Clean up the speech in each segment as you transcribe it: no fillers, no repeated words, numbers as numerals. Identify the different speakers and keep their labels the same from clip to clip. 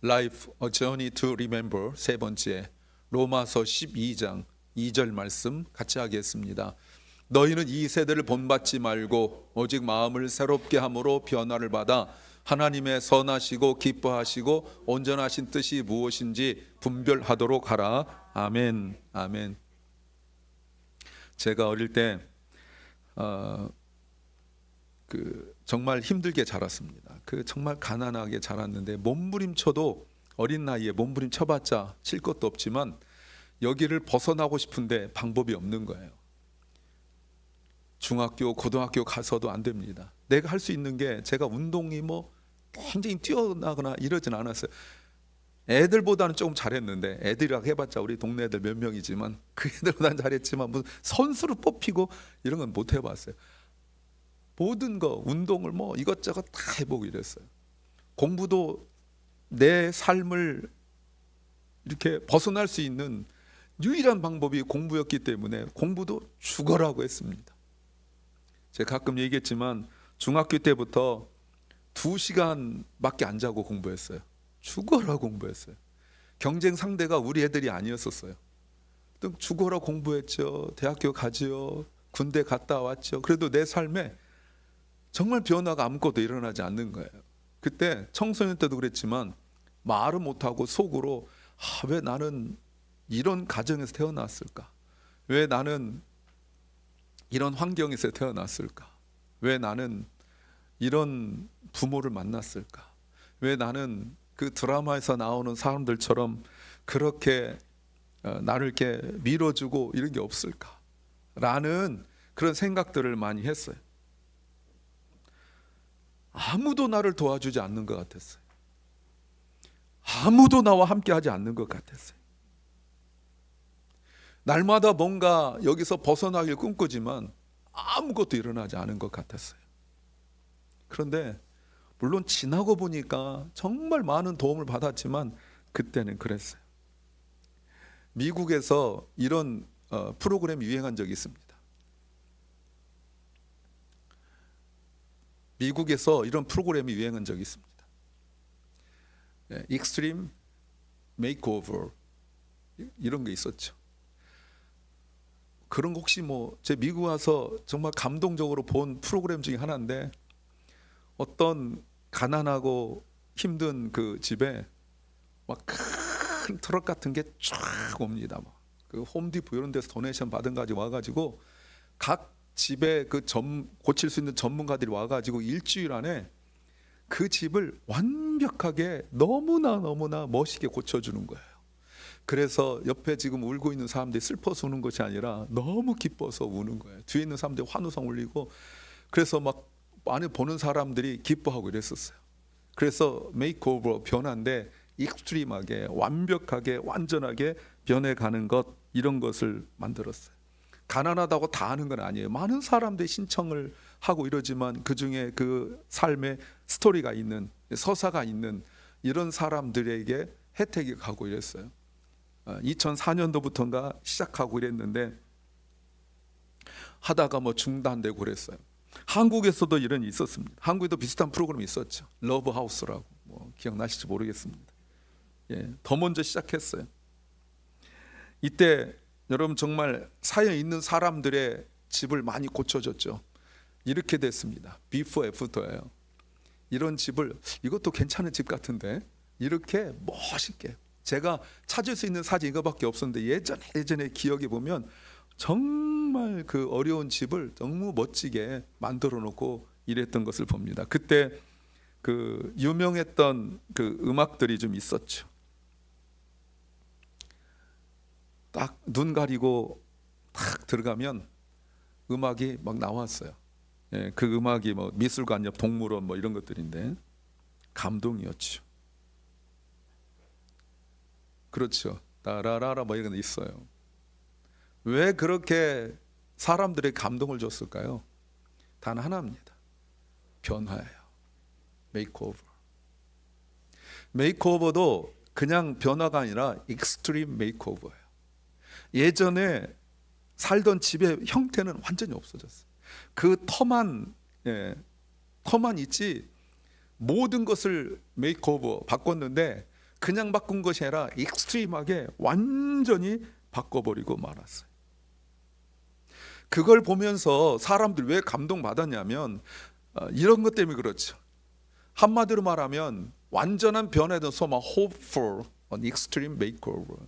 Speaker 1: Life, A Journey to Remember 세 번째 로마서 12장 2절 말씀 같이 하겠습니다. 너희는 이 세대를 본받지 말고 오직 마음을 새롭게 함으로 변화를 받아 하나님의 선하시고 기뻐하시고 온전하신 뜻이 무엇인지 분별하도록 하라. 아멘. 아멘. 제가 어릴 때 정말 힘들게 자랐습니다. 정말 가난하게 자랐는데 몸부림쳐도 어린 나이에 몸부림쳐봤자 칠 것도 없지만 여기를 벗어나고 싶은데 방법이 없는 거예요. 중학교, 고등학교 가서도 안 됩니다. 내가 할 수 있는 게 제가 운동이 굉장히 뛰어나거나 이러진 않았어요. 애들보다는 조금 잘했는데 애들이라고 해봤자 우리 동네 애들 몇 명이지만 그 애들보다는 잘했지만 무슨 선수로 뽑히고 이런 건 못 해봤어요. 모든 거 운동을 이것저것 다 해보고 이랬어요. 공부도 내 삶을 이렇게 벗어날 수 있는 유일한 방법이 공부였기 때문에 공부도 죽어라고 했습니다. 제가 가끔 얘기했지만 중학교 때부터 2시간밖에 안 자고 공부했어요. 죽어라 공부했어요. 경쟁 상대가 우리 애들이 아니었었어요. 죽어라 공부했죠. 대학교 가지요. 군대 갔다 왔죠. 그래도 내 삶에 정말 변화가 아무것도 일어나지 않는 거예요. 그때 청소년 때도 그랬지만 말은 못하고 속으로 왜 나는 이런 가정에서 태어났을까? 왜 나는 이런 환경에서 태어났을까? 왜 나는 이런 부모를 만났을까? 왜 나는 그 드라마에서 나오는 사람들처럼 그렇게 나를 이렇게 밀어주고 이런 게 없을까? 라는 그런 생각들을 많이 했어요. 아무도 나를 도와주지 않는 것 같았어요. 아무도 나와 함께 하지 않는 것 같았어요. 날마다 뭔가 여기서 벗어나길 꿈꾸지만 아무것도 일어나지 않은 것 같았어요. 그런데 물론 지나고 보니까 정말 많은 도움을 받았지만 그때는 그랬어요. 미국에서 이런 프로그램이 유행한 적이 있습니다. 미국에서 이런 프로그램이 유행한 적이 있습니다. 익스트림 메이크오버 이런 게 있었죠. 그런 거 혹시 제 미국 와서 정말 감동적으로 본 프로그램 중에 하나인데 어떤 가난하고 힘든 그 집에 큰 트럭 같은 게 쫙 옵니다. 그 홈디포 이런 데서 도네이션 받은 가지고 와가지고 각 집에 고칠 수 있는 전문가들이 와가지고 일주일 안에 그 집을 완벽하게 너무나 멋있게 고쳐주는 거예요. 그래서 옆에 지금 울고 있는 사람들이 슬퍼서 우는 것이 아니라 너무 기뻐서 우는 거예요. 뒤에 있는 사람들이 환호성 울리고 그래서 안에 보는 사람들이 기뻐하고 이랬었어요. 그래서 메이크오버 변화인데 익스트림하게 완벽하게 완전하게 변해가는 것 이런 것을 만들었어요. 가난하다고 다 하는 건 아니에요. 많은 사람들이 신청을 하고 이러지만 그중에 그 삶의 스토리가 있는 서사가 있는 이런 사람들에게 혜택이 가고 이랬어요. 2004년도부터인가 시작하고 이랬는데 하다가 중단되고 그랬어요. 한국에서도 이런 있었습니다. 한국에도 비슷한 프로그램이 있었죠. 러브하우스라고 기억나실지 모르겠습니다. 더 먼저 시작했어요. 이때 여러분 정말 사연 있는 사람들의 집을 많이 고쳐줬죠. 이렇게 됐습니다. 비포 애프터예요. 이런 집을 이것도 괜찮은 집 같은데 이렇게 멋있게 제가 찾을 수 있는 사진 이거밖에 없었는데 예전에 기억해 보면 정말 그 어려운 집을 너무 멋지게 만들어 놓고 이랬던 것을 봅니다. 그때 그 유명했던 그 음악들이 좀 있었죠. 딱 눈 가리고 딱 들어가면 음악이 막 나왔어요. 그 음악이 미술관 옆 동물원 이런 것들인데 감동이었죠. 그렇죠. 따라라라 이런 게 있어요. 왜 그렇게 사람들의 감동을 줬을까요? 단 하나입니다. 변화예요. 메이크오버. 메이크오버도 그냥 변화가 아니라 익스트림 메이크오버예요. 예전에 살던 집의 형태는 완전히 없어졌어요. 그 터만 있지 모든 것을 메이크오버 바꿨는데 그냥 바꾼 것이 아니라 익스트림하게 완전히 바꿔버리고 말았어요. 그걸 보면서 사람들 왜 감동받았냐면 이런 것 때문에 그렇죠. 한마디로 말하면 완전한 변화에 대한 소망, hope for an extreme makeover.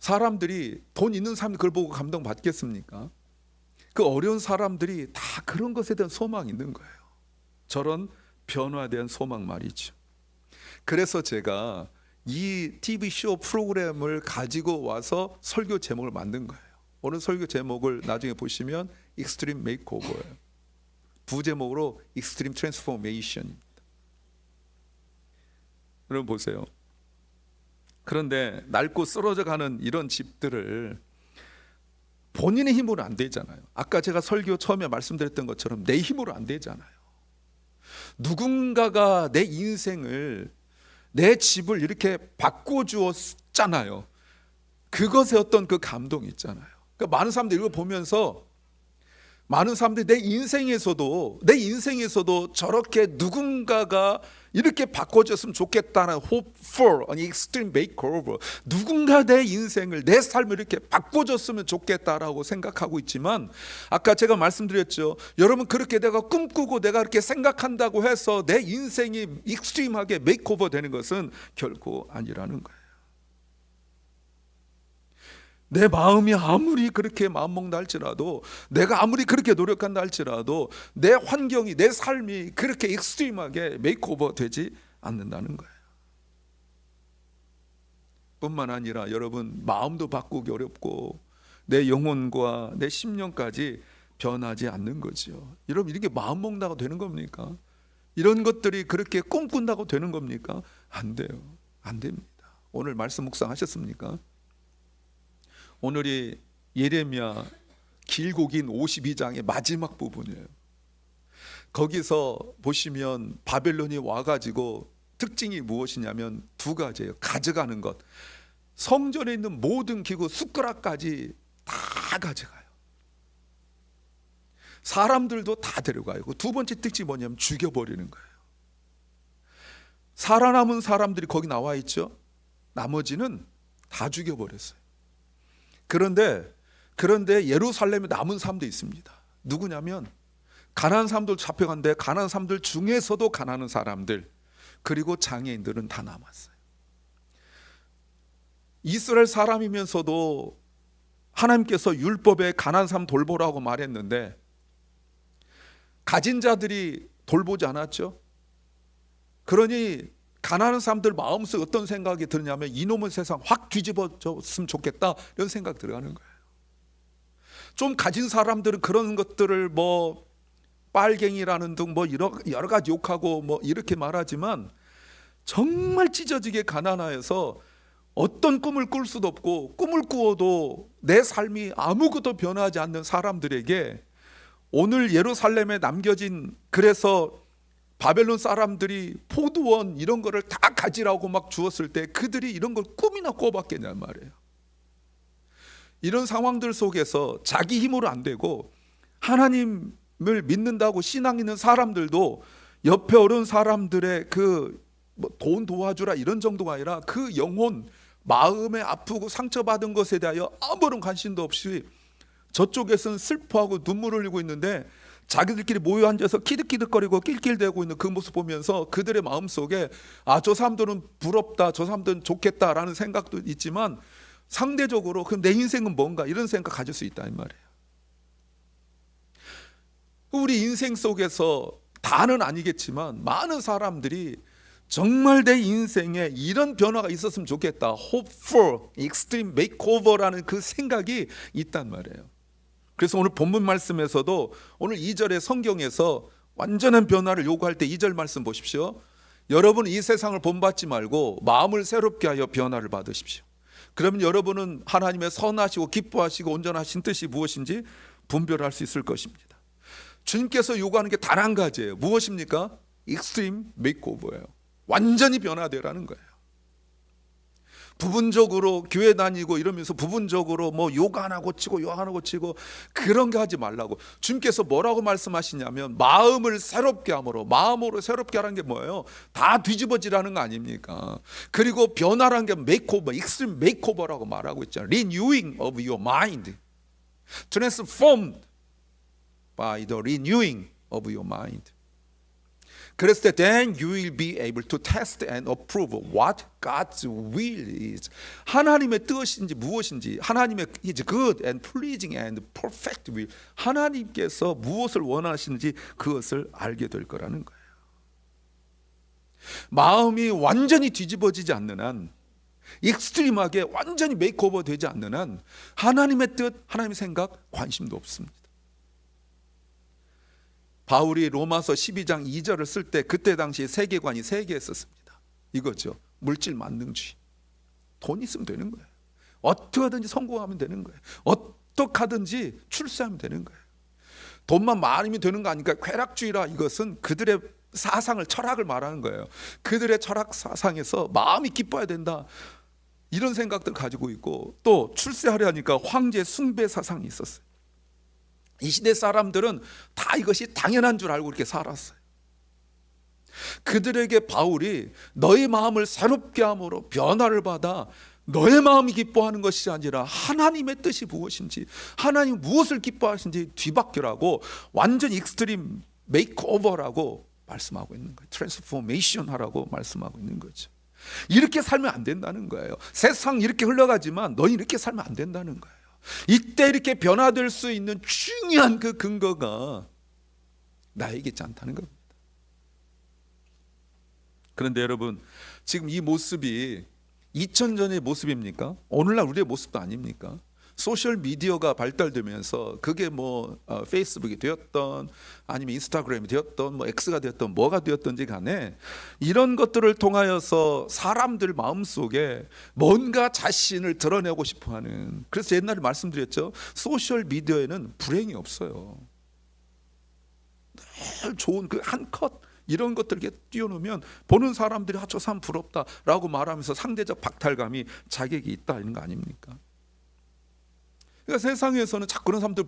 Speaker 1: 사람들이 돈 있는 사람들 그걸 보고 감동받겠습니까? 그 어려운 사람들이 다 그런 것에 대한 소망이 있는 거예요. 저런 변화에 대한 소망 말이죠. 그래서 제가 이 TV쇼 프로그램을 가지고 와서 설교 제목을 만든 거예요. 오늘 설교 제목을 나중에 보시면 Extreme Makeover예요. 부제목으로 Extreme Transformation입니다. 여러분 보세요. 그런데 낡고 쓰러져가는 이런 집들을 본인의 힘으로 안 되잖아요. 아까 제가 설교 처음에 말씀드렸던 것처럼 내 힘으로 안 되잖아요. 누군가가 내 인생을, 내 집을 이렇게 바꿔주었잖아요. 그것에 어떤 그 감동이 있잖아요. 그러니까 많은 사람들이 이걸 보면서 많은 사람들이 내 인생에서도 저렇게 누군가가 이렇게 바꿔줬으면 좋겠다는 hope for an extreme makeover, 누군가 내 인생을, 내 삶을 이렇게 바꿔줬으면 좋겠다라고 생각하고 있지만, 아까 제가 말씀드렸죠. 여러분, 그렇게 내가 꿈꾸고 내가 그렇게 생각한다고 해서 내 인생이 익스트림하게 메이크오버 되는 것은 결코 아니라는 거예요. 내 마음이 아무리 그렇게 마음먹는다 할지라도, 내가 아무리 그렇게 노력한다 할지라도 내 환경이, 내 삶이 그렇게 익스트림하게 메이크오버 되지 않는다는 거예요. 뿐만 아니라 여러분, 마음도 바꾸기 어렵고 내 영혼과 내 심령까지 변하지 않는 거죠. 여러분, 이렇게 마음먹는다고 되는 겁니까? 이런 것들이 그렇게 꿈꾼다고 되는 겁니까? 안 돼요. 안 됩니다. 오늘 말씀 묵상하셨습니까? 오늘이 예레미야 길고 긴 52장의 마지막 부분이에요. 거기서 보시면 바벨론이 와가지고 특징이 무엇이냐면 두 가지예요. 가져가는 것. 성전에 있는 모든 기구, 숟가락까지 다 가져가요. 사람들도 다 데려가요. 두 번째 특징이 뭐냐면 죽여버리는 거예요. 살아남은 사람들이 거기 나와 있죠. 나머지는 다 죽여버렸어요. 그런데 예루살렘에 남은 사람도 있습니다. 누구냐면 가난한 사람들 잡혀간데, 가난한 사람들 중에서도 가난한 사람들, 그리고 장애인들은 다 남았어요. 이스라엘 사람이면서도 하나님께서 율법에 가난한 사람 돌보라고 말했는데 가진 자들이 돌보지 않았죠. 그러니 가난한 사람들 마음속에 어떤 생각이 드냐면 이놈의 세상 확 뒤집어졌으면 좋겠다, 이런 생각 들어가는 거예요. 좀 가진 사람들은 그런 것들을 뭐 빨갱이라는 등 뭐 여러 가지 욕하고 뭐 이렇게 말하지만, 정말 찢어지게 가난하여서 어떤 꿈을 꿀 수도 없고 꿈을 꾸어도 내 삶이 아무것도 변하지 않는 사람들에게 오늘 예루살렘에 남겨진, 그래서 바벨론 사람들이 포도원 이런 거를 다 가지라고 막 주었을 때 그들이 이런 걸 꿈이나 꿔봤겠냔 말이에요. 이런 상황들 속에서 자기 힘으로 안 되고 하나님을 믿는다고 신앙 있는 사람들도 옆에 어려운 사람들의 그 돈 도와주라 이런 정도가 아니라 그 영혼, 마음에 아프고 상처받은 것에 대하여 아무런 관심도 없이 저쪽에서는 슬퍼하고 눈물을 흘리고 있는데 자기들끼리 모여 앉아서 키득키득거리고 낄낄대고 있는 그 모습 보면서 그들의 마음속에 저 사람들은 부럽다, 저 사람들은 좋겠다라는 생각도 있지만 상대적으로 그럼 내 인생은 뭔가, 이런 생각 가질 수 있다 이 말이에요. 우리 인생 속에서 다는 아니겠지만 많은 사람들이 정말 내 인생에 이런 변화가 있었으면 좋겠다, hope for extreme makeover라는 그 생각이 있단 말이에요. 그래서 오늘 본문 말씀에서도 오늘 2절의 성경에서 완전한 변화를 요구할 때 2절 말씀 보십시오. 여러분 이 세상을 본받지 말고 마음을 새롭게 하여 변화를 받으십시오. 그러면 여러분은 하나님의 선하시고 기뻐하시고 온전하신 뜻이 무엇인지 분별할 수 있을 것입니다. 주님께서 요구하는 게 단 한 가지예요. 무엇입니까? extreme makeover예요. 완전히 변화되라는 거예요. 부분적으로 교회 다니고 이러면서 부분적으로 뭐 욕 하나 고치고 욕 하나 고치고 그런 게 하지 말라고. 주님께서 뭐라고 말씀하시냐면 마음을 새롭게 함으로, 마음으로 새롭게 하라는 게 뭐예요? 다 뒤집어지라는 거 아닙니까? 그리고 변화라는 게 메이크오버, 익스트림 메이크오버라고 말하고 있잖아요. Renewing of your mind, transformed by the renewing of your mind. 그랬을 때 then you will be able to test and approve what God's will is. 하나님의 뜻인지 무엇인지, 하나님의 is good and pleasing and perfect will. 하나님께서 무엇을 원하시는지 그것을 알게 될 거라는 거예요. 마음이 완전히 뒤집어지지 않는 한, 익스트림하게 완전히 메이크오버 되지 않는 한 하나님의 뜻, 하나님의 생각 관심도 없습니다. 바울이 로마서 12장 2절을 쓸 때 그때 당시 세계관이 세 개였었습니다. 이거죠. 물질 만능주의. 돈 있으면 되는 거예요. 어떻게 하든지 성공하면 되는 거예요. 어떻게 하든지 출세하면 되는 거예요. 돈만 많으면 되는 거 아니까 쾌락주의라. 이것은 그들의 사상을, 철학을 말하는 거예요. 그들의 철학 사상에서 마음이 기뻐야 된다, 이런 생각들 가지고 있고, 또 출세하려 하니까 황제 숭배 사상이 있었어요. 이 시대 사람들은 다 이것이 당연한 줄 알고 이렇게 살았어요. 그들에게 바울이 너의 마음을 새롭게 함으로 변화를 받아 너의 마음이 기뻐하는 것이 아니라 하나님의 뜻이 무엇인지, 하나님 무엇을 기뻐하시는지 뒤바뀌라고, 완전 익스트림 메이크오버라고 말씀하고 있는 거예요. 트랜스포메이션 하라고 말씀하고 있는 거죠. 이렇게 살면 안 된다는 거예요. 세상 이렇게 흘러가지만 너희 이렇게 살면 안 된다는 거예요. 이때 이렇게 변화될 수 있는 중요한 그 근거가 나에게 있지 않다는 겁니다. 그런데 여러분, 지금 이 모습이 2000년의 모습입니까? 오늘날 우리의 모습도 아닙니까? 소셜 미디어가 발달되면서 그게 뭐 페이스북이 되었던 아니면 인스타그램이 되었던 뭐 X가 되었던 뭐가 되었던지 간에 이런 것들을 통하여서 사람들 마음속에 뭔가 자신을 드러내고 싶어하는, 그래서 옛날에 말씀드렸죠. 소셜 미디어에는 불행이 없어요. 늘 좋은 그 한 컷 이런 것들 이렇게 띄워놓으면 보는 사람들이 저 사람 부럽다라고 말하면서 상대적 박탈감이 자격이 있다, 이런 거 아닙니까? 그러니까 세상에서는 자꾸 그런 사람들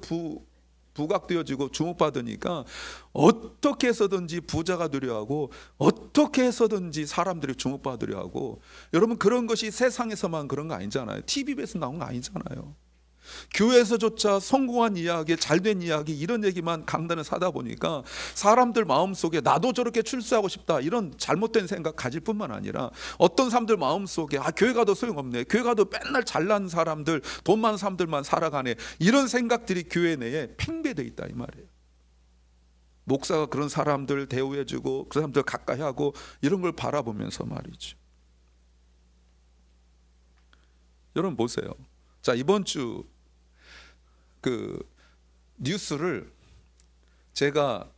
Speaker 1: 부각되어지고 주목받으니까 어떻게 해서든지 부자가 되려 하고 어떻게 해서든지 사람들이 주목받으려 하고. 여러분, 그런 것이 세상에서만 그런 거 아니잖아요. TV에서 나온 거 아니잖아요. 교회에서조차 성공한 이야기, 잘된 이야기, 이런 얘기만 강단을 사다 보니까 사람들 마음속에 나도 저렇게 출세하고 싶다, 이런 잘못된 생각 가질 뿐만 아니라 어떤 사람들 마음속에 교회 가도 소용없네, 교회 가도 맨날 잘난 사람들, 돈 많은 사람들만 살아가네, 이런 생각들이 교회 내에 팽배되어 있다, 이 말이에요. 목사가 그런 사람들 대우해주고 그 사람들 가까이 하고 이런 걸 바라보면서 말이죠. 여러분 보세요. 자, 이번 주 그 뉴스를 제가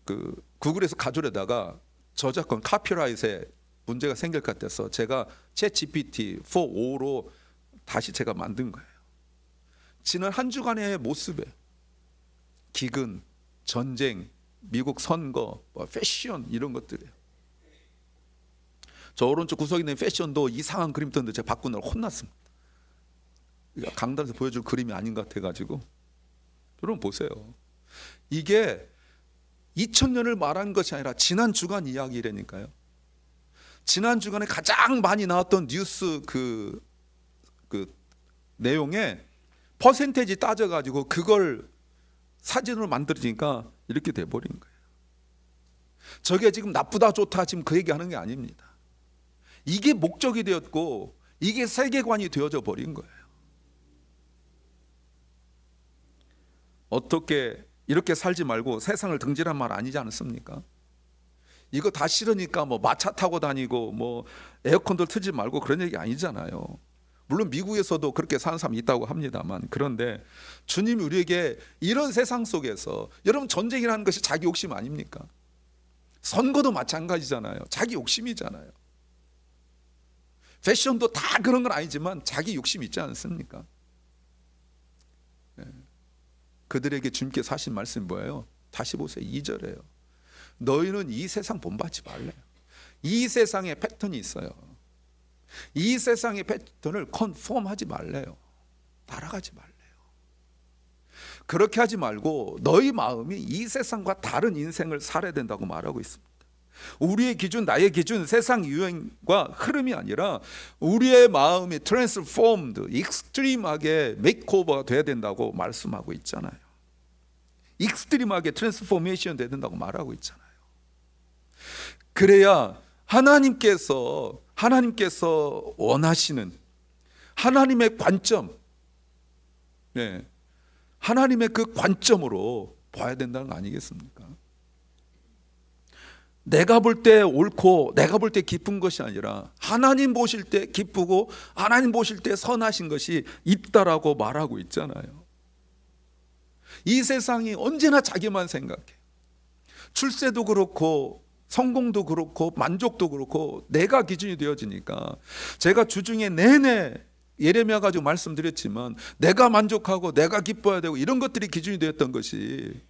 Speaker 1: 그 구글에서 가져오려다가 저작권 카피라이트에 문제가 생길 것 같아서 제가 챗GPT-4.5로 다시 제가 만든 거예요. 지난 한 주간의 모습에 기근, 전쟁, 미국 선거, 패션, 이런 것들이에요. 저 오른쪽 구석에 있는 패션도 이상한 그림 떴는데 제가 바꾸느라 혼났습니다. 강단에서 보여줄 그림이 아닌 것 같아가지고. 여러분 보세요. 이게 2000년을 말한 것이 아니라 지난 주간 이야기라니까요. 지난 주간에 가장 많이 나왔던 뉴스 그 내용에 퍼센테이지 따져가지고 그걸 사진으로 만들어지니까 이렇게 돼버린 거예요. 저게 지금 나쁘다 좋다 지금 그 얘기하는 게 아닙니다. 이게 목적이 되었고 이게 세계관이 되어져 버린 거예요. 어떻게 이렇게 살지 말고 세상을 등지란 말 아니지 않습니까? 이거 다 싫으니까 뭐 마차 타고 다니고 뭐 에어컨도 틀지 말고 그런 얘기 아니잖아요. 물론 미국에서도 그렇게 사는 사람이 있다고 합니다만, 그런데 주님이 우리에게 이런 세상 속에서, 여러분 전쟁이라는 것이 자기 욕심 아닙니까? 선거도 마찬가지잖아요. 자기 욕심이잖아요. 패션도 다 그런 건 아니지만 자기 욕심이 있지 않습니까? 그들에게 주님께서 하신 말씀이 뭐예요? 다시 보세요. 2절에요. 너희는 이 세상 본받지 말래요. 이 세상에 패턴이 있어요. 이 세상의 패턴을 컨폼하지 말래요. 따라가지 말래요. 그렇게 하지 말고 너희 마음이 이 세상과 다른 인생을 살아야 된다고 말하고 있습니다. 우리의 기준, 나의 기준, 세상 유행과 흐름이 아니라 우리의 마음이 트랜스포임드, 익스트림하게 메이크오버가 돼야 된다고 말씀하고 있잖아요. 익스트림하게 트랜스포메이션 돼야 된다고 말하고 있잖아요. 그래야 하나님께서 원하시는 하나님의 관점, 하나님의 그 관점으로 봐야 된다는 거 아니겠습니까? 내가 볼 때 옳고 내가 볼 때 기쁜 것이 아니라 하나님 보실 때 기쁘고 하나님 보실 때 선하신 것이 있다라고 말하고 있잖아요. 이 세상이 언제나 자기만 생각해. 출세도 그렇고 성공도 그렇고 만족도 그렇고 내가 기준이 되어지니까, 제가 주중에 내내 예레미야 가지고 말씀드렸지만 내가 만족하고 내가 기뻐야 되고 이런 것들이 기준이 되었던 것이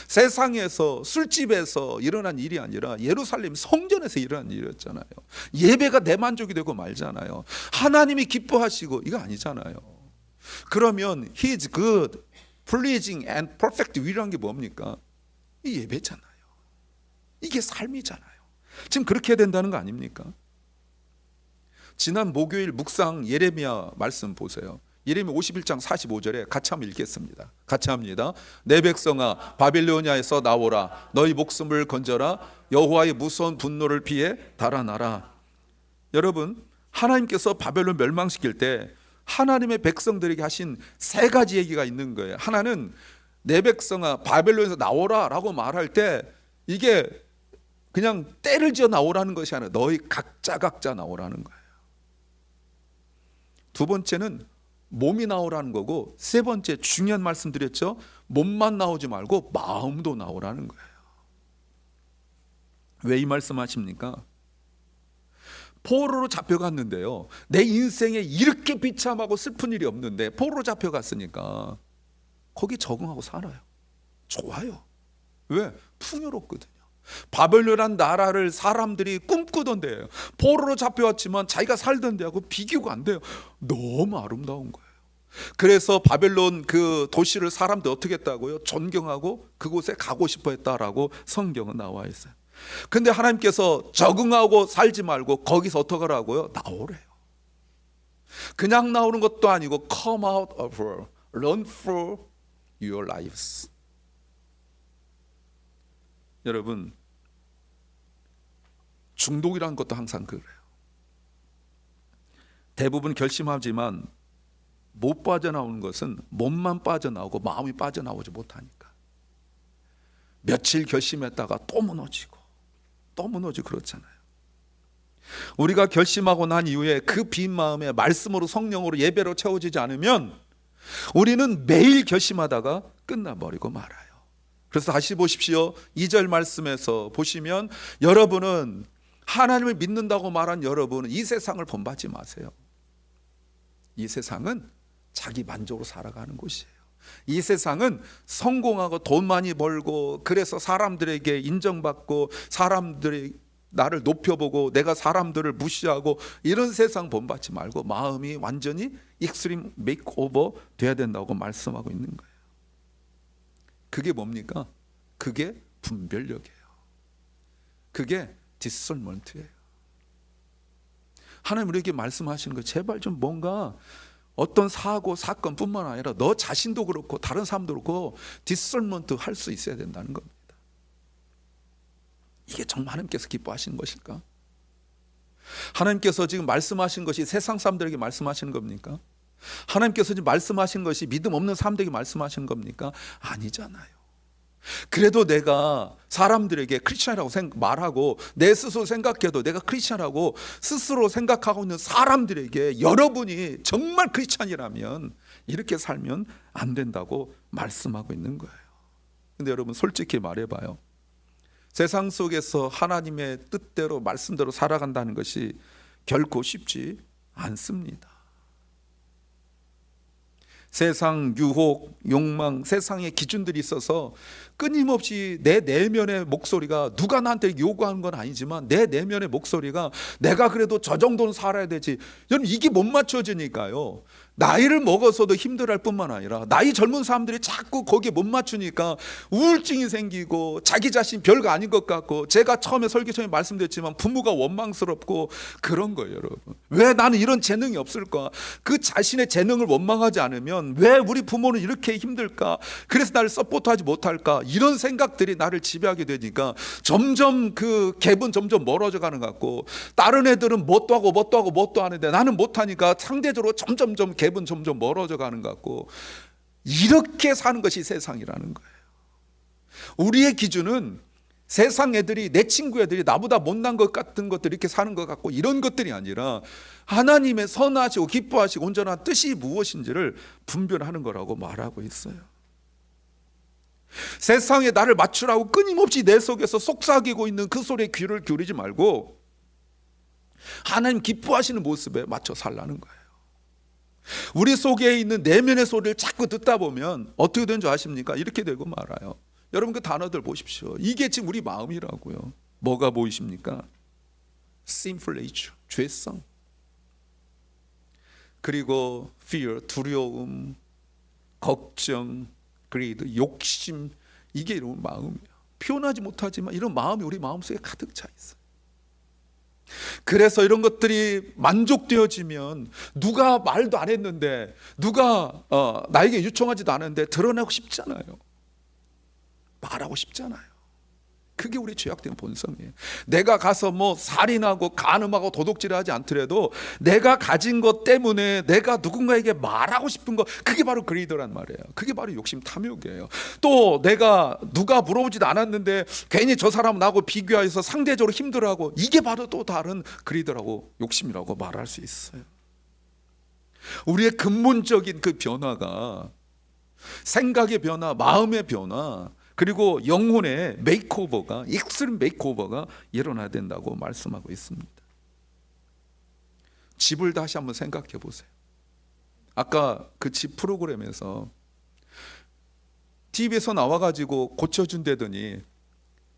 Speaker 1: 세상에서 술집에서 일어난 일이 아니라 예루살렘 성전에서 일어난 일이었잖아요. 예배가 내 만족이 되고 말잖아요. 하나님이 기뻐하시고 이거 아니잖아요. 그러면 He is good, pleasing and perfect will이라는 게 뭡니까? 이 예배잖아요. 이게 삶이잖아요. 지금 그렇게 해야 된다는 거 아닙니까? 지난 목요일 묵상 예레미야 말씀 보세요. 예레미야 51장 45절에 같이 한번 읽겠습니다. 같이 합니다. 내 백성아 바빌로니아에서 나오라. 너희 목숨을 건져라. 여호와의 무서운 분노를 피해 달아나라. 여러분, 하나님께서 바벨론 멸망시킬 때 하나님의 백성들에게 하신 세 가지 얘기가 있는 거예요. 하나는 내 백성아 바벨론에서 나오라 라고 말할 때 이게 그냥 때를 지어 나오라는 것이 아니라 너희 각자 나오라는 거예요. 두 번째는 몸이 나오라는 거고, 세 번째 중요한 말씀 드렸죠. 몸만 나오지 말고 마음도 나오라는 거예요. 왜 이 말씀 하십니까? 포로로 잡혀갔는데요, 내 인생에 이렇게 비참하고 슬픈 일이 없는데 포로로 잡혀갔으니까 거기 적응하고 살아요. 좋아요. 왜? 풍요롭거든요. 바벨론이란 나라를 사람들이 꿈꾸던 데예요. 포로로 잡혀왔지만 자기가 살던 데하고 비교가 안 돼요. 너무 아름다운 거예요. 그래서 바벨론 그 도시를 사람들 어떻게 했다고요? 존경하고 그곳에 가고 싶어 했다라고 성경은 나와 있어요. 근데 하나님께서 적응하고 살지 말고 거기서 어떻게 하라고요? 나오래요. 그냥 나오는 것도 아니고 come out of her, run for your lives. 여러분, 중독이라는 것도 항상 그래요. 대부분 결심하지만 못 빠져나오는 것은 몸만 빠져나오고 마음이 빠져나오지 못하니까. 며칠 결심했다가 또 무너지고 그렇잖아요. 우리가 결심하고 난 이후에 그 빈 마음에 말씀으로 성령으로 예배로 채워지지 않으면 우리는 매일 결심하다가 끝나버리고 말아요. 그래서 다시 보십시오. 2절 말씀에서 보시면 여러분은 하나님을 믿는다고 말한 여러분은 이 세상을 본받지 마세요. 이 세상은 자기 만족으로 살아가는 곳이에요. 이 세상은 성공하고 돈 많이 벌고 그래서 사람들에게 인정받고 사람들이 나를 높여보고 내가 사람들을 무시하고 이런 세상 본받지 말고 마음이 완전히 익스트림 메이크오버 돼야 된다고 말씀하고 있는 거예요. 그게 뭡니까? 그게 분별력이에요. 그게 디스설먼트예요. 하나님 우리에게 말씀하시는 거, 제발 좀 뭔가 어떤 사고 사건뿐만 아니라 너 자신도 그렇고 다른 사람도 그렇고 디스설먼트 할 수 있어야 된다는 겁니다. 이게 정말 하나님께서 기뻐하시는 것일까? 하나님께서 지금 말씀하신 것이 세상 사람들에게 말씀하시는 겁니까? 하나님께서 지금 말씀하신 것이 믿음 없는 사람들에게 말씀하시는 겁니까? 아니잖아요. 그래도 내가 사람들에게 크리스찬이라고 말하고 내 스스로 생각해도 내가 크리스찬이라고 스스로 생각하고 있는 사람들에게 여러분이 정말 크리스찬이라면 이렇게 살면 안 된다고 말씀하고 있는 거예요. 근데 여러분 솔직히 말해봐요. 세상 속에서 하나님의 뜻대로 말씀대로 살아간다는 것이 결코 쉽지 않습니다. 세상 유혹, 욕망, 세상의 기준들이 있어서 끊임없이 내 내면의 목소리가, 누가 나한테 요구하는 건 아니지만 내 내면의 목소리가 내가 그래도 저 정도는 살아야 되지. 여러분, 이게 못 맞춰지니까요, 나이를 먹어서도 힘들어할 뿐만 아니라 나이 젊은 사람들이 자꾸 거기에 못 맞추니까 우울증이 생기고 자기 자신 별거 아닌 것 같고, 제가 처음에 설교 전에 말씀드렸지만 부모가 원망스럽고 그런 거예요. 여러분, 왜 나는 이런 재능이 없을까? 그 자신의 재능을 원망하지 않으면 왜 우리 부모는 이렇게 힘들까? 그래서 나를 서포트하지 못할까? 이런 생각들이 나를 지배하게 되니까 점점 그 갭은 점점 멀어져 가는 것 같고, 다른 애들은 뭣도 하고 뭣도 하고 뭣도 하는데 나는 못하니까 상대적으로 점점점 갭은 점점 멀어져 가는 것 같고, 이렇게 사는 것이 세상이라는 거예요. 우리의 기준은 세상 애들이, 내 친구 애들이 나보다 못난 것 같은 것들 이렇게 사는 것 같고, 이런 것들이 아니라 하나님의 선하시고 기뻐하시고 온전한 뜻이 무엇인지를 분별하는 거라고 말하고 있어요. 세상에 나를 맞추라고 끊임없이 내 속에서 속삭이고 있는 그 소리에 귀를 기울이지 말고 하나님 기뻐하시는 모습에 맞춰 살라는 거예요. 우리 속에 있는 내면의 소리를 자꾸 듣다 보면 어떻게 되는 줄 아십니까? 이렇게 되고 말아요. 여러분, 그 단어들 보십시오. 이게 지금 우리 마음이라고요. 뭐가 보이십니까? sinful nature, 죄성, 그리고 fear, 두려움, 걱정, greed, 욕심, 이게 이런 마음이에요. 표현하지 못하지만 이런 마음이 우리 마음속에 가득 차 있어요. 그래서 이런 것들이 만족되어지면, 누가 말도 안 했는데, 누가 나에게 요청하지도 않았는데 드러내고 싶잖아요. 말하고 싶잖아요. 그게 우리 죄악된 본성이에요. 내가 가서 뭐 살인하고 간음하고 도둑질을 하지 않더라도 내가 가진 것 때문에 내가 누군가에게 말하고 싶은 거, 그게 바로 그리더란 말이에요. 그게 바로 욕심, 탐욕이에요. 또 내가 누가 물어보지도 않았는데 괜히 저 사람 나하고 비교해서 상대적으로 힘들어하고, 이게 바로 또 다른 그리더라고, 욕심이라고 말할 수 있어요. 우리의 근본적인 그 변화가, 생각의 변화, 마음의 변화, 그리고 영혼의 메이크오버가, 익스트림 메이크오버가 일어나야 된다고 말씀하고 있습니다. 집을 다시 한번 생각해 보세요. 아까 그 집 프로그램에서 TV에서 나와가지고 고쳐준다더니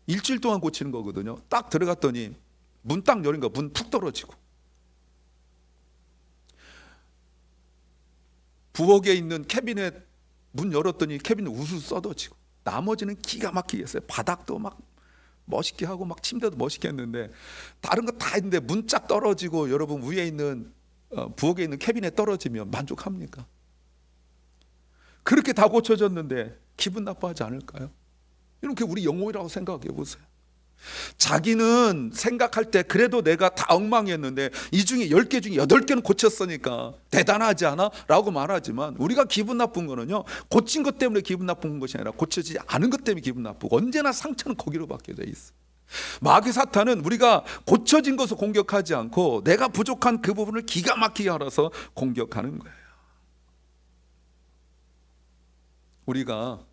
Speaker 1: 일주일 동안 고치는 거거든요. 딱 들어갔더니 문 딱 열린 거, 문 푹 떨어지고, 부엌에 있는 캐비넷 문 열었더니 캐비넷 우수 쏟아지고, 나머지는 기가 막히게 했어요. 바닥도 막 멋있게 하고 막 침대도 멋있게 했는데 다른 거 다 했는데 문 쫙 떨어지고, 여러분, 위에 있는 부엌에 있는 캐비넷 떨어지면 만족합니까? 그렇게 다 고쳐졌는데 기분 나빠하지 않을까요? 이렇게 우리 영혼이라고 생각해 보세요. 자기는 생각할 때 그래도 내가 다 엉망이었는데 이 중에 10개 중에 8개는 고쳤으니까 대단하지 않아? 라고 말하지만, 우리가 기분 나쁜 거는요, 고친 것 때문에 기분 나쁜 것이 아니라 고쳐지지 않은 것 때문에 기분 나쁘고, 언제나 상처는 거기로 받게 돼 있어. 마귀 사탄은 우리가 고쳐진 것을 공격하지 않고 내가 부족한 그 부분을 기가 막히게 알아서 공격하는 거예요. 우리가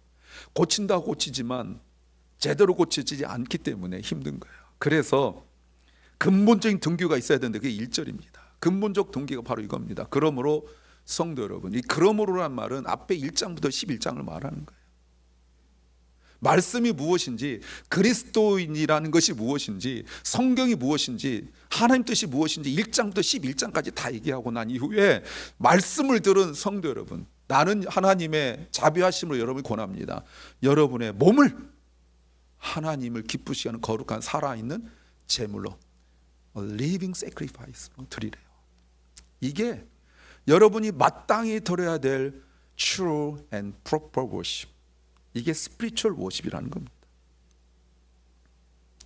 Speaker 1: 고친다고 고치지만 제대로 고치지 않기 때문에 힘든 거예요. 그래서 근본적인 등교가 있어야 되는데 그게 1절입니다. 근본적 등교가 바로 이겁니다. 그러므로 성도 여러분, 이 그러므로란 말은 앞에 1장부터 11장을 말하는 거예요. 말씀이 무엇인지, 그리스도인이라는 것이 무엇인지, 성경이 무엇인지, 하나님 뜻이 무엇인지 1장부터 11장까지 다 얘기하고 난 이후에 말씀을 들은 성도 여러분, 나는 하나님의 자비하심으로 여러분을 권합니다. 여러분의 몸을 하나님을 기쁘시게 하는 거룩한 살아있는 제물로, living sacrifice로 드리래요. 이게 여러분이 마땅히 드려야 될 true and proper worship, 이게 spiritual worship이라는 겁니다.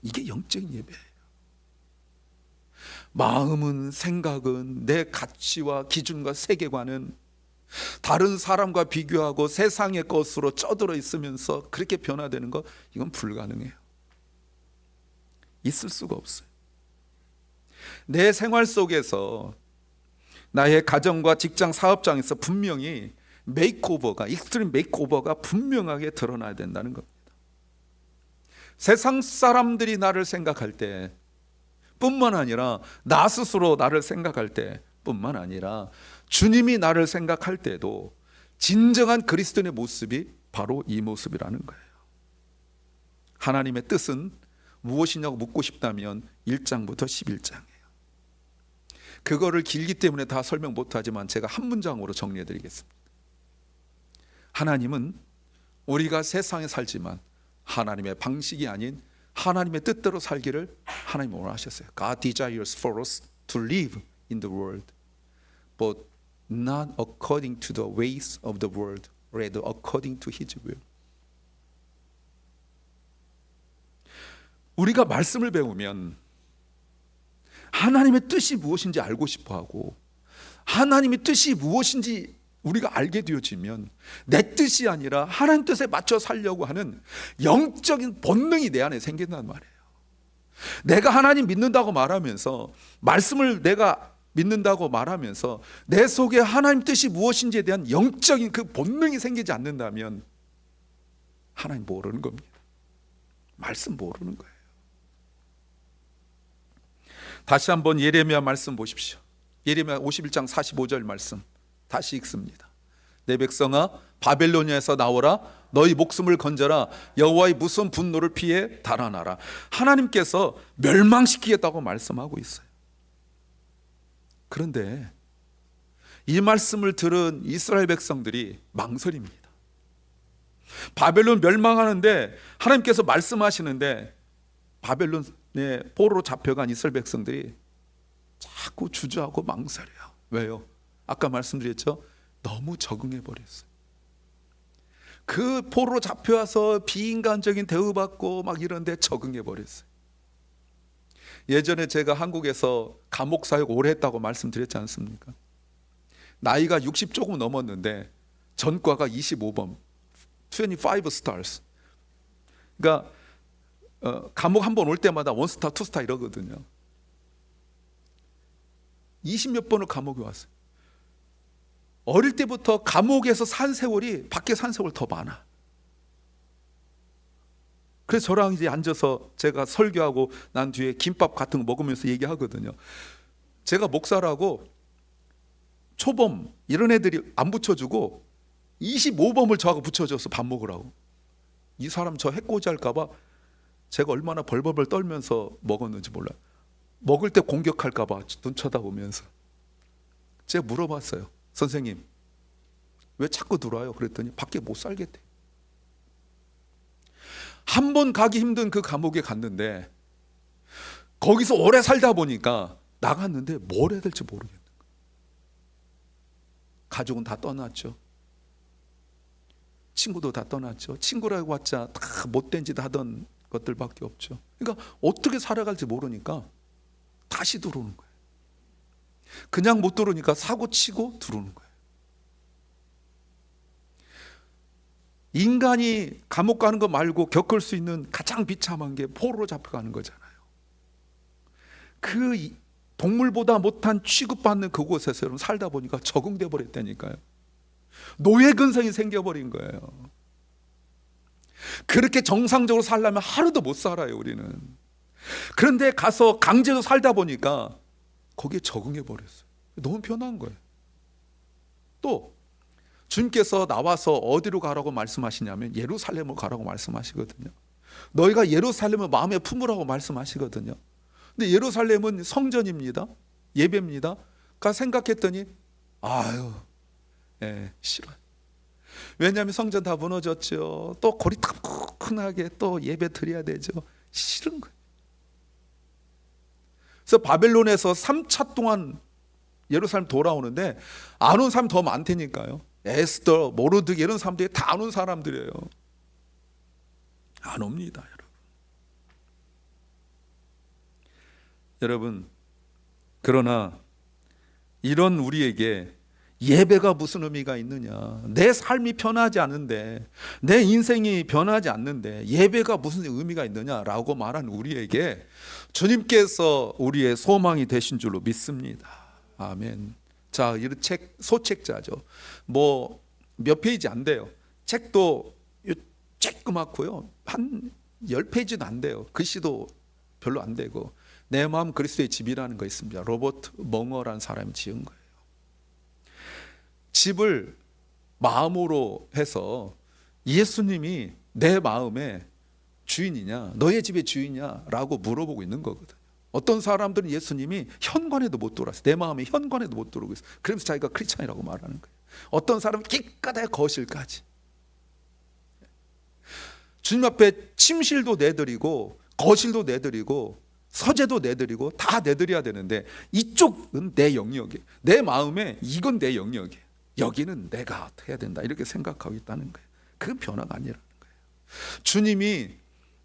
Speaker 1: 이게 영적인 예배예요. 마음은, 생각은, 내 가치와 기준과 세계관은 다른 사람과 비교하고 세상의 것으로 쩌들어 있으면서 그렇게 변화되는 거, 이건 불가능해요. 있을 수가 없어요. 내 생활 속에서, 나의 가정과 직장, 사업장에서 분명히 메이크오버가, 익스트림 메이크오버가 분명하게 드러나야 된다는 겁니다. 세상 사람들이 나를 생각할 때 뿐만 아니라, 나 스스로 나를 생각할 때 뿐만 아니라, 주님이 나를 생각할 때도 진정한 그리스도인의 모습이 바로 이 모습이라는 거예요. 하나님의 뜻은 무엇이냐고 묻고 싶다면 1장부터 11장이에요. 그거를 길기 때문에 다 설명 못하지만 제가 한 문장으로 정리해 드리겠습니다. 하나님은 우리가 세상에 살지만 하나님의 방식이 아닌 하나님의 뜻대로 살기를 하나님이 원하셨어요. God desires for us to live in the world, but not according to the ways of the world, rather according to His will. 우리가 말씀을 배우면 하나님의 뜻이 무엇인지 알고 싶어하고 하나님의 뜻이 무엇인지 우리가 알게 되어지면 내 뜻이 아니라 하나님 뜻에 맞춰 살려고 하는 영적인 본능이 내 안에 생긴단 말이에요. 내가 하나님 믿는다고 말하면서 말씀을 내가 믿는다고 말하면서 내 속에 하나님 뜻이 무엇인지에 대한 영적인 그 본능이 생기지 않는다면 하나님 모르는 겁니다. 말씀 모르는 거예요. 다시 한번 예레미야 말씀 보십시오. 예레미야 51장 45절 말씀 다시 읽습니다. 내 백성아 바벨로니아에서 나오라, 너희 목숨을 건져라, 여호와의 무서운 분노를 피해 달아나라. 하나님께서 멸망시키겠다고 말씀하고 있어요. 그런데 이 말씀을 들은 이스라엘 백성들이 망설입니다. 바벨론 멸망하는데 하나님께서 말씀하시는데 바벨론에 포로로 잡혀간 이스라엘 백성들이 자꾸 주저하고 망설여요. 왜요? 아까 말씀드렸죠? 너무 적응해 버렸어요. 그 포로로 잡혀와서 비인간적인 대우받고 막 이런데 적응해 버렸어요. 예전에 제가 한국에서 감옥 사역 오래 했다고 말씀드렸지 않습니까? 나이가 60 조금 넘었는데 전과가 25범 25 stars. 그러니까 감옥 한 번 올 때마다 1스타 2스타 이러거든요. 20몇 번을 감옥에 왔어요. 어릴 때부터 감옥에서 산 세월이 밖에 산 세월 더 많아. 그래서 저랑 이제 앉아서 제가 설교하고 난 뒤에 김밥 같은 거 먹으면서 얘기하거든요. 제가 목사라고 초범 이런 애들이 안 붙여주고 25범을 저하고 붙여줘서 밥 먹으라고. 이 사람 저 해코지 할까봐 제가 얼마나 벌벌벌 떨면서 먹었는지 몰라요. 먹을 때 공격할까봐 눈 쳐다보면서. 제가 물어봤어요. 선생님 왜 자꾸 들어와요? 그랬더니 밖에 못 살겠대. 한 번 가기 힘든 그 감옥에 갔는데 거기서 오래 살다 보니까 나갔는데 뭘 해야 될지 모르겠는 거예요. 가족은 다 떠났죠. 친구도 다 떠났죠. 친구라고 왔자 다 못된 짓 하던 것들밖에 없죠. 그러니까 어떻게 살아갈지 모르니까 다시 들어오는 거예요. 그냥 못 들어오니까 사고 치고 들어오는 거예요. 인간이 감옥 가는 거 말고 겪을 수 있는 가장 비참한 게 포로로 잡혀가는 거잖아요. 그 동물보다 못한 취급받는 그곳에서 여러분 살다 보니까 적응돼 버렸다니까요. 노예 근성이 생겨버린 거예요. 그렇게 정상적으로 살려면 하루도 못 살아요, 우리는. 그런데 가서 강제로 살다 보니까 거기에 적응해 버렸어요. 너무 편한 거예요. 또 주님께서 나와서 어디로 가라고 말씀하시냐면 예루살렘으로 가라고 말씀하시거든요. 너희가 예루살렘을 마음에 품으라고 말씀하시거든요. 근데 예루살렘은 성전입니다. 예배입니다. 그러니까 생각했더니 아유, 싫어요. 왜냐하면 성전 다 무너졌죠. 또 고리타분하게 또 예배 드려야 되죠. 싫은 거예요. 그래서 바벨론에서 3차 동안 예루살렘 돌아오는데 안 온 사람 더 많다니까요. 에스더, 모르드게 이런 사람들이 다 안 온 사람들이에요. 안 옵니다, 여러분. 여러분, 그러나 이런 우리에게 예배가 무슨 의미가 있느냐? 내 삶이 변하지 않는데, 내 인생이 변하지 않는데 예배가 무슨 의미가 있느냐라고 말한 우리에게 주님께서 우리의 소망이 되신 줄로 믿습니다. 아멘. 자, 이 책 소책자죠. 뭐 몇 페이지 안 돼요. 책도 쬐끄맣고요. 한 10페이지도 안 돼요. 글씨도 별로 안 되고. 내 마음 그리스도의 집이라는 거 있습니다. 로버트 멍어라는 사람이 지은 거예요. 집을 마음으로 해서 예수님이 내 마음의 주인이냐, 너의 집의 주인이냐 라고 물어보고 있는 거거든요. 어떤 사람들은 예수님이 현관에도 못 들어왔어요. 내 마음의 현관에도 못 들어오고 있어요. 그래서 자기가 크리스찬이라고 말하는 거예요. 어떤 사람은 길가닥 거실까지. 주님 앞에 침실도 내드리고 거실도 내드리고 서재도 내드리고 다 내드려야 되는데, 이쪽은 내 영역이에요. 내 마음에 이건 내 영역이에요. 여기는 내가 어떻게 해야 된다 이렇게 생각하고 있다는 거예요. 그건 변화가 아니라는 거예요. 주님이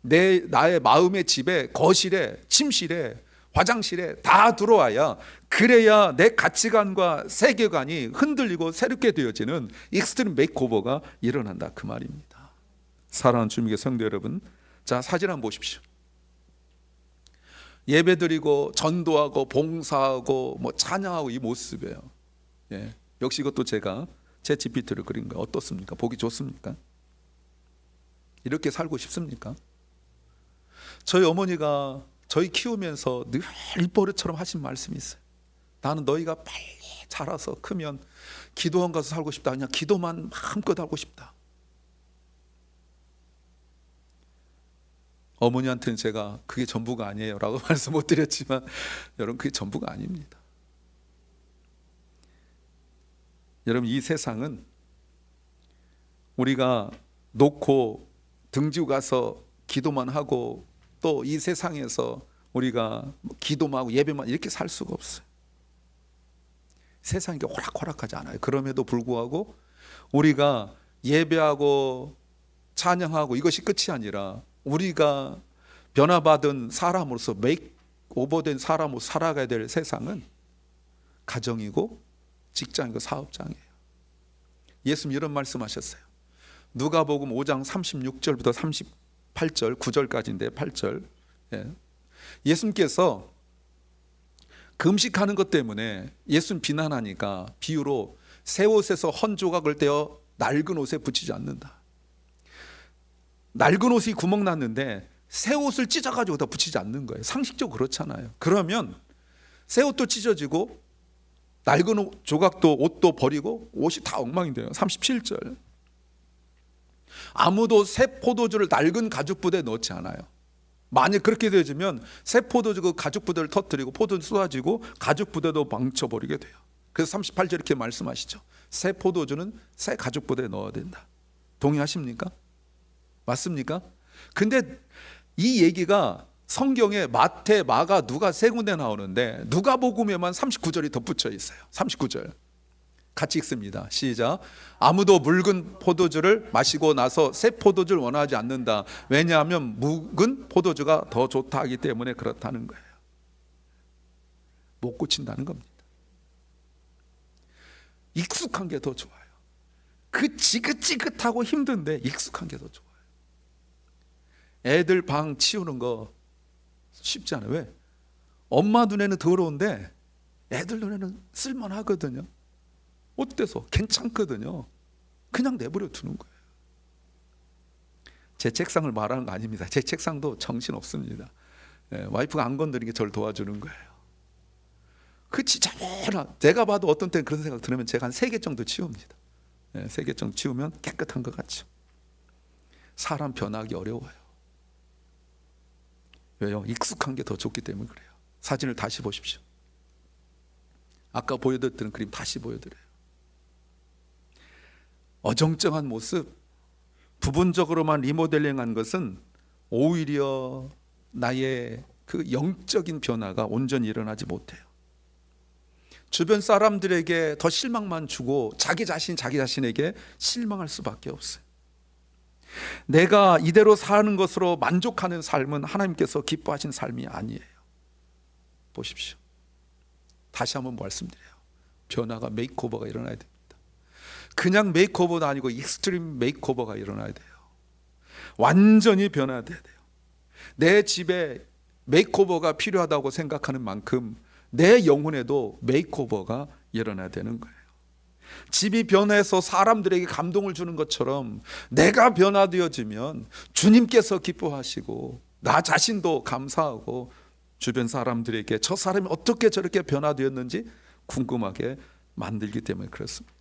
Speaker 1: 나의 마음의 집에, 거실에, 침실에, 화장실에 다 들어와야, 그래야 내 가치관과 세계관이 흔들리고 새롭게 되어지는 익스트림 메이크오버가 일어난다, 그 말입니다. 사랑하는 주님의 성도 여러분, 자, 사진 한번 보십시오. 예배드리고 전도하고 봉사하고 뭐 찬양하고 이 모습이에요. 예. 역시 이것도 제가 제 GPT를 그린 거예요. 어떻습니까? 보기 좋습니까? 이렇게 살고 싶습니까? 저희 어머니가 저희 키우면서 늘 일버릇처럼 하신 말씀이 있어요. 나는 너희가 빨리 자라서 크면 기도원 가서 살고 싶다. 그냥 기도만 마음껏 하고 싶다. 어머니한테는 제가 그게 전부가 아니에요 라고 말씀 못 드렸지만, 여러분, 그게 전부가 아닙니다. 여러분, 이 세상은 우리가 놓고 등지고 가서 기도만 하고, 또 이 세상에서 우리가 기도만 하고 예배만 이렇게 살 수가 없어요. 세상이 호락호락하지 않아요. 그럼에도 불구하고 우리가 예배하고 찬양하고 이것이 끝이 아니라, 우리가 변화받은 사람으로서, 메이크오버된 사람으로 살아가야 될 세상은 가정이고 직장이고 사업장이에요. 예수님 이런 말씀하셨어요. 누가복음 5장 36절부터 38절, 9절까지인데 8절. 예. 예수님께서 금식하는 것 때문에 예수님 비난하니까 비유로 새 옷에서 헌 조각을 떼어 낡은 옷에 붙이지 않는다. 낡은 옷이 구멍 났는데 새 옷을 찢어가지고 다 붙이지 않는 거예요. 상식적으로 그렇잖아요. 그러면 새 옷도 찢어지고 낡은 조각도 옷도 버리고 옷이 다 엉망이 돼요. 37절. 아무도 새 포도주를 낡은 가죽 부대에 넣지 않아요. 만약 그렇게 되어지면 새 포도주 그 가죽 부대를 터뜨리고 포도주 쏟아지고 가죽 부대도 망쳐버리게 돼요. 그래서 38절 이렇게 말씀하시죠. 새 포도주는 새 가죽 부대에 넣어야 된다. 동의하십니까? 맞습니까? 근데 이 얘기가 성경에 마태, 마가, 누가 세 군데 나오는데 누가복음에만 39절이 덧붙여 있어요. 39절 같이 읽습니다. 시작. 아무도 묽은 포도주를 마시고 나서 새 포도주를 원하지 않는다. 왜냐하면 묵은 포도주가 더 좋다 하기 때문에 그렇다는 거예요. 못 고친다는 겁니다. 익숙한 게 더 좋아요. 그 지긋지긋하고 힘든데 익숙한 게 더 좋아요. 애들 방 치우는 거 쉽지 않아요. 왜? 엄마 눈에는 더러운데 애들 눈에는 쓸만하거든요. 어때서? 괜찮거든요. 그냥 내버려 두는 거예요. 제 책상을 말하는 거 아닙니다. 제 책상도 정신 없습니다. 와이프가 안 건드리는 게 저를 도와주는 거예요. 그 진짜 제가 봐도 어떤 때는 그런 생각 들으면 제가 한 3개 정도 치웁니다. 3개 정도 치우면 깨끗한 것 같죠. 사람 변하기 어려워요. 왜요? 익숙한 게 더 좋기 때문에 그래요. 사진을 다시 보십시오. 아까 보여드렸던 그림 다시 보여드려요. 어정쩡한 모습, 부분적으로만 리모델링한 것은 오히려 나의 그 영적인 변화가 온전히 일어나지 못해요. 주변 사람들에게 더 실망만 주고 자기 자신에게 실망할 수밖에 없어요. 내가 이대로 사는 것으로 만족하는 삶은 하나님께서 기뻐하신 삶이 아니에요. 보십시오. 다시 한번 말씀드려요. 변화가, 메이크오버가 일어나야 됩니다. 그냥 메이크오버도 아니고 익스트림 메이크오버가 일어나야 돼요. 완전히 변화돼야 돼요. 내 집에 메이크오버가 필요하다고 생각하는 만큼 내 영혼에도 메이크오버가 일어나야 되는 거예요. 집이 변해서 사람들에게 감동을 주는 것처럼 내가 변화되어지면 주님께서 기뻐하시고 나 자신도 감사하고 주변 사람들에게 저 사람이 어떻게 저렇게 변화되었는지 궁금하게 만들기 때문에 그렇습니다.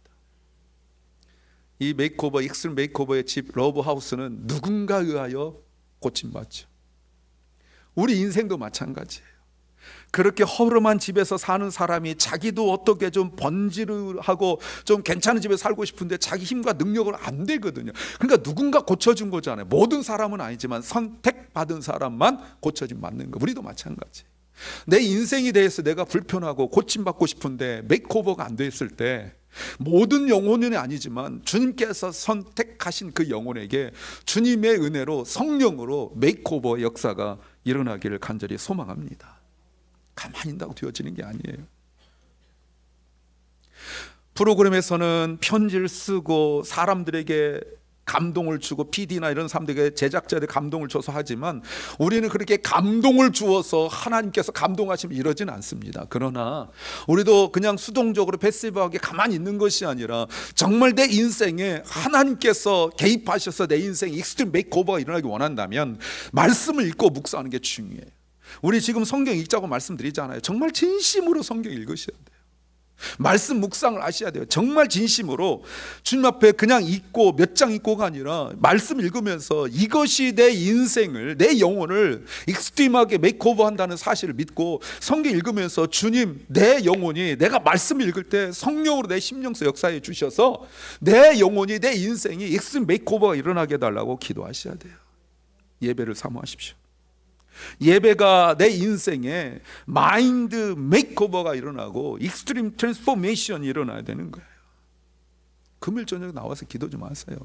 Speaker 1: 이 메이크오버, 익스트림 메이크오버의 집 러브하우스는 누군가에 의하여 고침받죠. 우리 인생도 마찬가지예요. 그렇게 허름한 집에서 사는 사람이 자기도 어떻게 좀 번지르하고 좀 괜찮은 집에 살고 싶은데 자기 힘과 능력으로 안 되거든요. 그러니까 누군가 고쳐준 거잖아요. 모든 사람은 아니지만 선택받은 사람만 고쳐진 맞는 거. 우리도 마찬가지. 내 인생에 대해서 내가 불편하고 고침받고 싶은데 메이크오버가 안 됐을 때 모든 영혼은 아니지만 주님께서 선택하신 그 영혼에게 주님의 은혜로 성령으로 메이크오버 역사가 일어나기를 간절히 소망합니다. 가만히 있다고 되어지는 게 아니에요. 프로그램에서는 편지를 쓰고 사람들에게 감동을 주고 PD나 이런 사람들에게 제작자들에게 감동을 줘서 하지만 우리는 그렇게 감동을 주어서 하나님께서 감동하시면 이러진 않습니다. 그러나 우리도 그냥 수동적으로 패시브하게 가만히 있는 것이 아니라 정말 내 인생에 하나님께서 개입하셔서 내 인생에 익스트림 메이크오버가 일어나기 원한다면 말씀을 읽고 묵상하는 게 중요해요. 우리 지금 성경 읽자고 말씀드리잖아요. 정말 진심으로 성경 읽으셔야 돼요. 말씀 묵상을 하셔야 돼요. 정말 진심으로 주님 앞에 그냥 읽고 몇 장 읽고가 아니라 말씀 읽으면서 이것이 내 인생을, 내 영혼을 익스트림하게 메이크오버 한다는 사실을 믿고 성경 읽으면서 주님, 내 영혼이 내가 말씀 읽을 때 성령으로 내 심령서 역사해 주셔서 내 영혼이, 내 인생이 익스트림 메이크오버가 일어나게 해달라고 기도하셔야 돼요. 예배를 사모하십시오. 예배가 내 인생에 마인드 메이크오버가 일어나고 익스트림 트랜스포메이션이 일어나야 되는 거예요. 금요일 저녁에 나와서 기도 좀 하세요.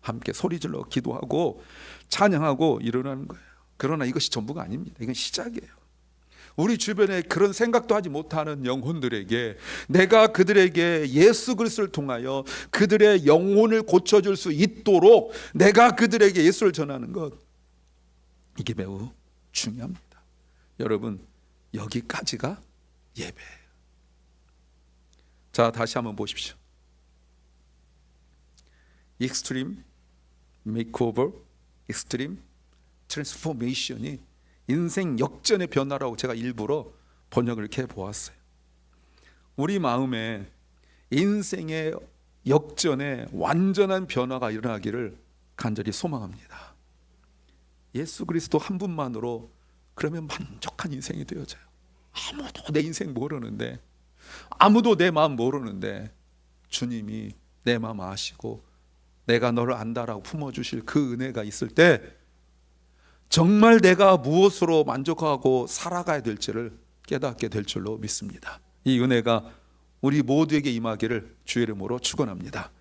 Speaker 1: 함께 소리질러 기도하고 찬양하고 일어나는 거예요. 그러나 이것이 전부가 아닙니다. 이건 시작이에요. 우리 주변에 그런 생각도 하지 못하는 영혼들에게 내가 그들에게 예수 그리스도를 통하여 그들의 영혼을 고쳐줄 수 있도록 내가 그들에게 예수를 전하는 것, 이게 매우 중요합니다. 여러분, 여기까지가 예배예요. 자, 다시 한번 보십시오. 익스트림 메이크오버, 익스트림 트랜스포메이션이 인생 역전의 변화라고 제가 일부러 번역을 이렇게 해보았어요. 우리 마음에 인생의 역전의 완전한 변화가 일어나기를 간절히 소망합니다. 예수 그리스도 한 분만으로 그러면 만족한 인생이 되어져요. 아무도 내 인생 모르는데, 아무도 내 마음 모르는데 주님이 내 마음 아시고 내가 너를 안다라고 품어주실 그 은혜가 있을 때 정말 내가 무엇으로 만족하고 살아가야 될지를 깨닫게 될 줄로 믿습니다. 이 은혜가 우리 모두에게 임하기를 주의 이름으로 축원합니다.